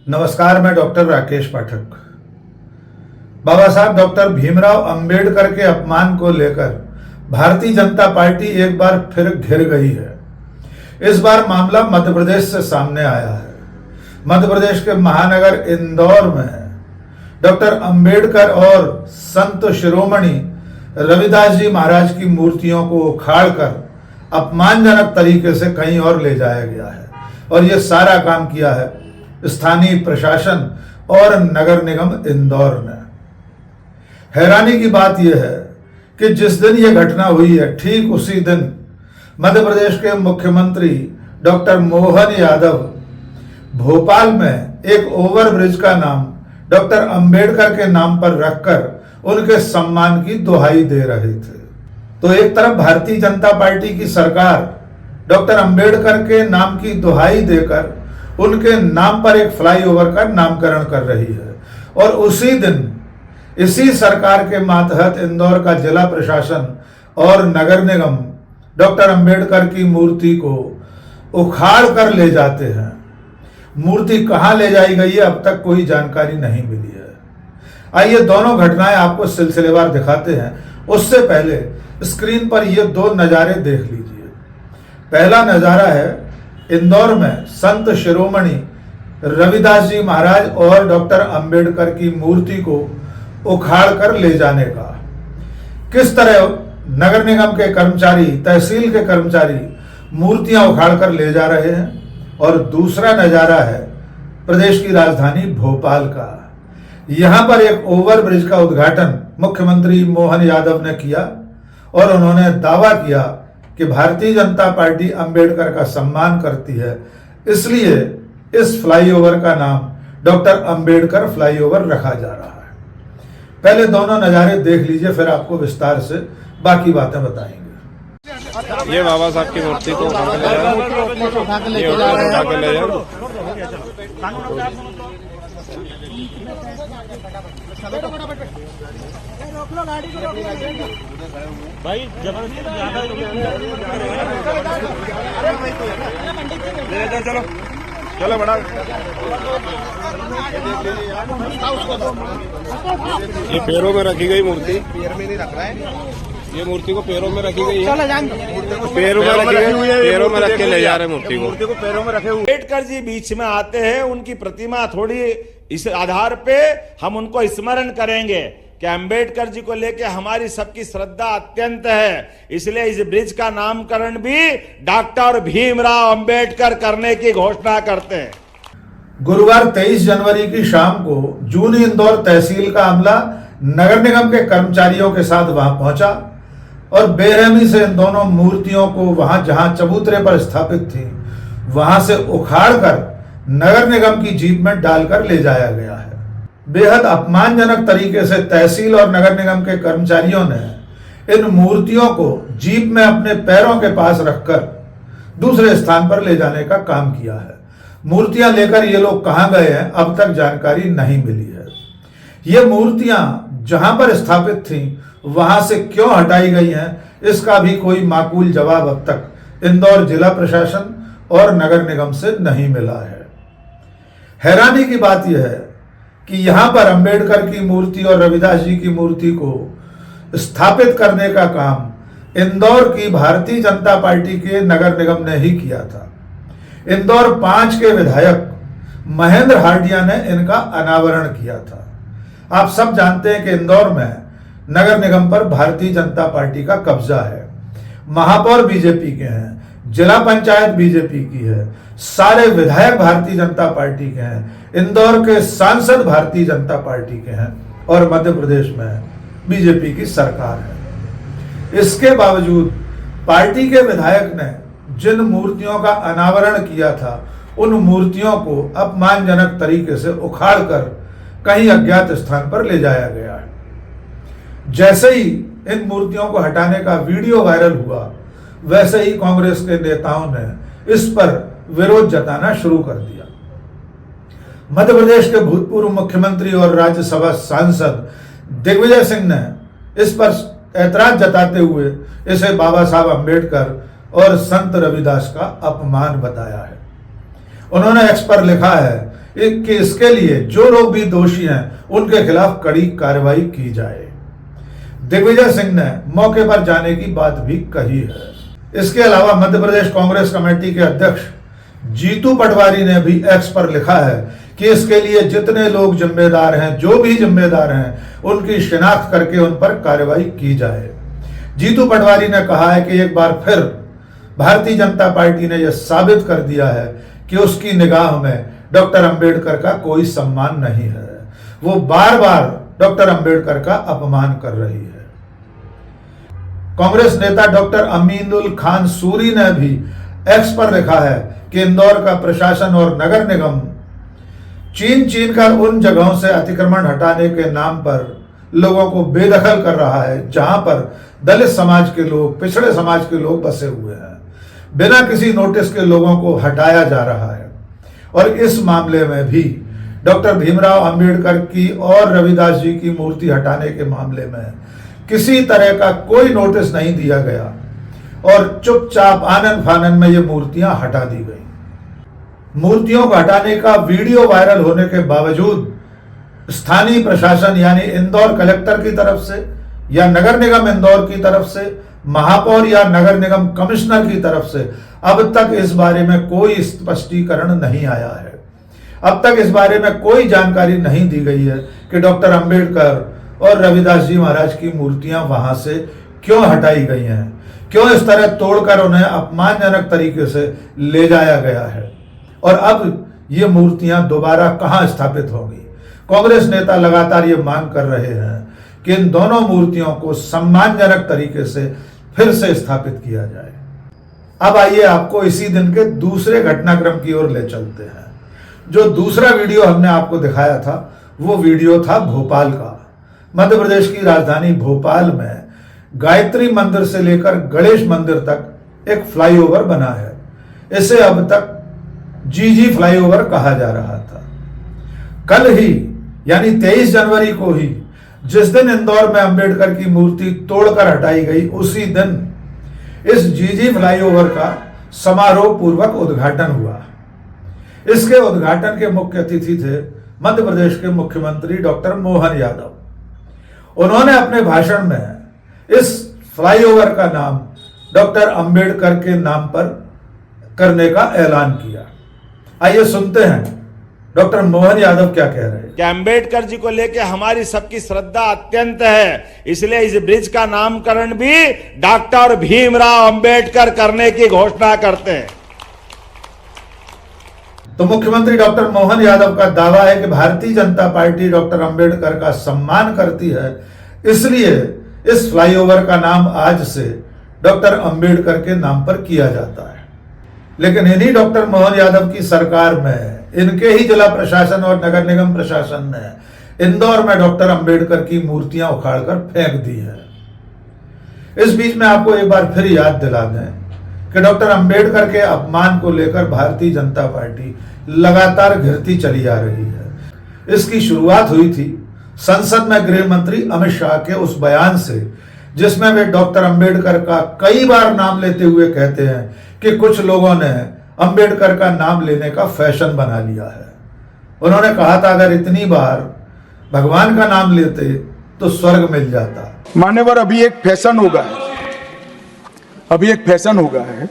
नमस्कार, मैं डॉक्टर राकेश पाठक। बाबा साहब डॉक्टर भीमराव अंबेडकर के अपमान को लेकर भारतीय जनता पार्टी एक बार फिर घिर गई है। इस बार मामला मध्य प्रदेश से सामने आया है। मध्य प्रदेश के महानगर इंदौर में डॉक्टर अंबेडकर और संत शिरोमणि रविदास जी महाराज की मूर्तियों को उखाड़कर अपमानजनक तरीके से कहीं और ले जाया गया है और यह सारा काम किया है स्थानीय प्रशासन और नगर निगम इंदौर ने। हैरानी की बात यह है कि जिस दिन यह घटना हुई है ठीक उसी दिन मध्य प्रदेश के मुख्यमंत्री डॉक्टर मोहन यादव भोपाल में एक ओवरब्रिज का नाम डॉक्टर अंबेडकर के नाम पर रखकर उनके सम्मान की दुहाई दे रहे थे। तो एक तरफ भारतीय जनता पार्टी की सरकार डॉक्टर अंबेडकर के नाम की दुहाई देकर उनके नाम पर एक फ्लाईओवर का नामकरण कर रही है और उसी दिन इसी सरकार के मातहत इंदौर का जिला प्रशासन और नगर निगम डॉक्टर अंबेडकर की मूर्ति को उखाड़ कर ले जाते हैं। मूर्ति कहां ले जाई गई है अब तक कोई जानकारी नहीं मिली है। आइए दोनों घटनाएं आपको सिलसिलेवार दिखाते हैं। उससे पहले स्क्रीन पर ये दो नज़ारे देख लीजिए। पहला नज़ारा है इंदौर में संत शिरोमणि रविदास जी महाराज और डॉक्टर अंबेडकर की मूर्ति को उखाड़ कर ले जाने का। किस तरह नगर निगम के कर्मचारी, तहसील के कर्मचारी मूर्तियां उखाड़ कर ले जा रहे हैं। और दूसरा नज़ारा है प्रदेश की राजधानी भोपाल का। यहां पर एक ओवरब्रिज का उद्घाटन मुख्यमंत्री मोहन यादव ने किया और उन्होंने दावा किया कि भारतीय जनता पार्टी अंबेडकर का सम्मान करती है, इसलिए इस फ्लाईओवर का नाम डॉक्टर अंबेडकर फ्लाईओवर रखा जा रहा है। पहले दोनों नज़ारे देख लीजिए, फिर आपको विस्तार से बाकी बातें बताएंगे। ये बाबा साहब की मूर्ति को उठा के ले जाओ। भाई जबरदस्ती चलो चलो बड़ा। ये पैरों में रखी गई मूर्ति, पैर में नहीं रख रहा है। ये मूर्ति को पैरों में रखी गई है, पैरों में रखी हुई है, पैरों में रख के ले जा रहे मूर्ति को पैरों में रखे हुए। अम्बेडकर जी बीच में आते हैं, उनकी प्रतिमा थोड़ी इस आधार पे हम उनको स्मरण करेंगे कि अम्बेडकर जी को लेके हमारी सबकी श्रद्धा अत्यंत है, इसलिए इस ब्रिज का नामकरण भी डॉक्टर भीमराव अंबेडकर करने की घोषणा करते हैं। गुरुवार 23 जनवरी की शाम को जूनी इंदौर तहसील का अमला नगर निगम के कर्मचारियों के साथ वहां पहुंचा और बेरहमी से इन दोनों मूर्तियों को वहां जहां चबूतरे पर स्थापित थी वहां से उखाड़कर नगर निगम की जीप में डालकर ले जाया गया है। बेहद अपमानजनक तरीके से तहसील और नगर निगम के कर्मचारियों ने इन मूर्तियों को जीप में अपने पैरों के पास रखकर दूसरे स्थान पर ले जाने का काम किया है। मूर्तियां लेकर ये लोग कहां गए हैं अब तक जानकारी नहीं मिली है। ये मूर्तियां जहां पर स्थापित थीं वहां से क्यों हटाई गई हैं इसका भी कोई माकूल जवाब अब तक इंदौर जिला प्रशासन और नगर निगम से नहीं मिला है। हैरानी की बात यह है कि यहां पर अंबेडकर की मूर्ति और रविदास जी की मूर्ति को स्थापित करने का काम इंदौर की भारतीय जनता पार्टी के नगर निगम ने ही किया था। इंदौर 5 के विधायक महेंद्र हार्डिया ने इनका अनावरण किया था। आप सब जानते हैं कि इंदौर में नगर निगम पर भारतीय जनता पार्टी का कब्जा है। महापौर बीजेपी के हैं, जिला पंचायत बीजेपी की है, सारे विधायक भारतीय जनता पार्टी के हैं, इंदौर के सांसद भारतीय जनता पार्टी के हैं और मध्य प्रदेश में बीजेपी की सरकार है। इसके बावजूद पार्टी के विधायक ने जिन मूर्तियों का अनावरण किया था उन मूर्तियों को अपमानजनक तरीके से उखाड़कर कहीं अज्ञात स्थान पर ले जाया गया है। जैसे ही इन मूर्तियों को हटाने का वीडियो वायरल हुआ वैसे ही कांग्रेस के नेताओं ने इस पर विरोध जताना शुरू कर दिया। मध्य प्रदेश के भूतपूर्व मुख्यमंत्री और राज्यसभा सांसद दिग्विजय सिंह ने इस पर ऐतराज जताते हुए इसे बाबा साहब अंबेडकर और संत रविदास का अपमान बताया है। उन्होंने एक्स पर लिखा है कि इसके लिए जो लोग भी दोषी हैं उनके खिलाफ कड़ी कार्रवाई की जाए। दिग्विजय सिंह ने मौके पर जाने की बात भी कही है। इसके अलावा मध्य प्रदेश कांग्रेस कमेटी के अध्यक्ष जीतू पटवारी ने भी एक्स पर लिखा है कि इसके लिए जितने लोग जिम्मेदार हैं, जो भी जिम्मेदार हैं, उनकी शिनाख्त करके उन पर कार्रवाई की जाए। जीतू पटवारी ने कहा है कि एक बार फिर भारतीय जनता पार्टी ने यह साबित कर दिया है कि उसकी निगाह में डॉक्टर अंबेडकर का कोई सम्मान नहीं है। वो बार बार डॉक्टर अंबेडकर का अपमान कर रही है। कांग्रेस नेता डॉक्टर अमीनुल खान सूरी ने भी एक्स पर लिखा है कि इंदौर का प्रशासन और नगर निगम चीन कर उन जगहों से अतिक्रमण हटाने के नाम पर लोगों को बेदखल कर रहा है जहां पर दलित समाज के लोग, पिछड़े समाज के लोग बसे हुए हैं। बिना किसी नोटिस के लोगों को हटाया जा रहा है। और इस मामले में भी डॉक्टर भीमराव अंबेडकर की और रविदास जी की मूर्ति हटाने के मामले में किसी तरह का कोई नोटिस नहीं दिया गया और चुपचाप आनन फानन में ये मूर्तियां हटा दी गई। मूर्तियों को हटाने का वीडियो वायरल होने के बावजूद स्थानीय प्रशासन यानी इंदौर कलेक्टर की तरफ से या नगर निगम इंदौर की तरफ से, महापौर या नगर निगम कमिश्नर की तरफ से अब तक इस बारे में कोई स्पष्टीकरण नहीं आया है। अब तक इस बारे में कोई जानकारी नहीं दी गई है कि डॉक्टर अंबेडकर और रविदास जी महाराज की मूर्तियां वहां से क्यों हटाई गई हैं, क्यों इस तरह तोड़कर उन्हें अपमानजनक तरीके से ले जाया गया है और अब ये मूर्तियां दोबारा कहां स्थापित होंगी। कांग्रेस नेता लगातार ये मांग कर रहे हैं कि इन दोनों मूर्तियों को सम्मानजनक तरीके से फिर से स्थापित किया जाए। अब आइए आपको इसी दिन के दूसरे घटनाक्रम की ओर ले चलते हैं। जो दूसरा वीडियो हमने आपको दिखाया था वो वीडियो था भोपाल का। मध्य प्रदेश की राजधानी भोपाल में गायत्री मंदिर से लेकर गणेश मंदिर तक एक फ्लाईओवर बना है। इसे अब तक जीजी फ्लाईओवर कहा जा रहा था। कल ही यानी 23 जनवरी को ही जिस दिन इंदौर में अंबेडकर की मूर्ति तोड़कर हटाई गई, उसी दिन इस जीजी फ्लाईओवर का समारोह पूर्वक उद्घाटन हुआ। इसके उद्घाटन के मुख्य अतिथि थे मध्य प्रदेश के मुख्यमंत्री डॉक्टर मोहन यादव। उन्होंने अपने भाषण में इस फ्लाईओवर का नाम डॉक्टर अंबेडकर के नाम पर करने का ऐलान किया। आइए सुनते हैं डॉक्टर मोहन यादव क्या कह रहे हैं। कि अंबेडकर जी को लेके हमारी सबकी श्रद्धा अत्यंत है, इसलिए इस ब्रिज का नामकरण भी डॉक्टर भीमराव अंबेडकर करने की घोषणा करते हैं। तो मुख्यमंत्री डॉक्टर मोहन यादव का दावा है कि भारतीय जनता पार्टी डॉक्टर अंबेडकर का सम्मान करती है, इसलिए इस फ्लाईओवर का नाम आज से डॉक्टर अंबेडकर के नाम पर किया जाता है। लेकिन इन्हीं डॉक्टर मोहन यादव की सरकार में इनके ही जिला प्रशासन और नगर निगम प्रशासन ने इंदौर में डॉक्टर अंबेडकर की मूर्तियां उखाड़कर फेंक दी है। इस बीच में आपको एक बार फिर याद दिला दें कि डॉक्टर अंबेडकर के अपमान को लेकर भारतीय जनता पार्टी लगातार घिरती चली आ रही है। इसकी शुरुआत हुई थी संसद में गृह मंत्री अमित शाह के उस बयान से, जिसमें वे डॉक्टर अंबेडकर का कई बार नाम लेते हुए कहते हैं कि कुछ लोगों ने अंबेडकर का नाम लेने का फैशन बना लिया है। उन्होंने कहा था अगर इतनी बार भगवान का नाम लेते तो स्वर्ग मिल जाता। मान्यवर, अभी एक फैशन होगा, अभी एक फैशन हो गया है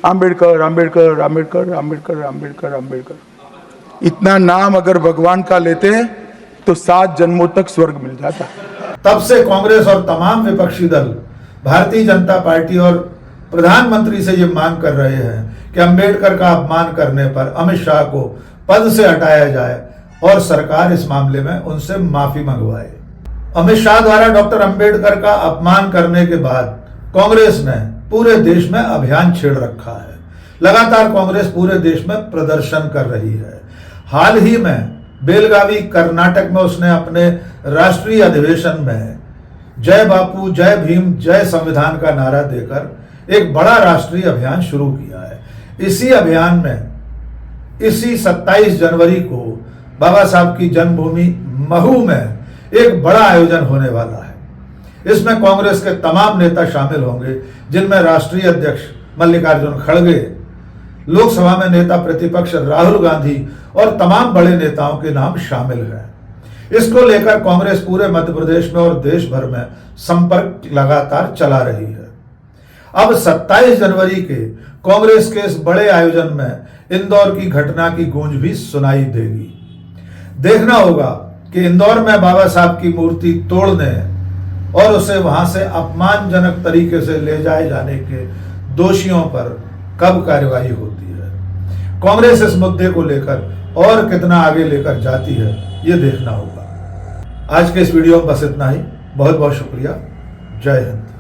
अंबेडकर अंबेडकर अंबेडकर अंबेडकर अंबेडकर अंबेडकर। इतना नाम अगर भगवान का लेते तो 7 जन्मों तक स्वर्ग मिल जाता। तब से कांग्रेस और तमाम विपक्षी दल भारतीय जनता पार्टी और प्रधानमंत्री से ये मांग कर रहे हैं कि अंबेडकर का अपमान करने पर अमित शाह को पद से हटाया जाए और सरकार इस मामले में उनसे माफी मंगवाए। अमित शाह द्वारा डॉक्टर अंबेडकर का अपमान करने के बाद कांग्रेस ने पूरे देश में अभियान छेड़ रखा है। लगातार कांग्रेस पूरे देश में प्रदर्शन कर रही है। हाल ही में बेलगावी कर्नाटक में उसने अपने राष्ट्रीय अधिवेशन में जय बापू, जय भीम, जय संविधान का नारा देकर एक बड़ा राष्ट्रीय अभियान शुरू किया है। इसी अभियान में इसी 27 जनवरी को बाबा साहब की जन्मभूमि महू में एक बड़ा आयोजन होने वाला है। इसमें कांग्रेस के तमाम नेता शामिल होंगे, जिनमें राष्ट्रीय अध्यक्ष मल्लिकार्जुन खड़गे, लोकसभा में नेता प्रतिपक्ष राहुल गांधी और तमाम बड़े नेताओं के नाम शामिल हैं। इसको लेकर कांग्रेस पूरे मध्य प्रदेश में और देश भर में संपर्क लगातार चला रही है। अब 27 जनवरी के कांग्रेस के इस बड़े आयोजन में इंदौर की घटना की गूंज भी सुनाई देगी। देखना होगा कि इंदौर में बाबा साहब की मूर्ति तोड़ने और उसे वहां से अपमानजनक तरीके से ले जाए जाने के दोषियों पर कब कार्रवाई होती है। कांग्रेस इस मुद्दे को लेकर और कितना आगे लेकर जाती है, ये देखना होगा। आज के इस वीडियो में बस इतना ही। बहुत बहुत शुक्रिया। जय हिंद।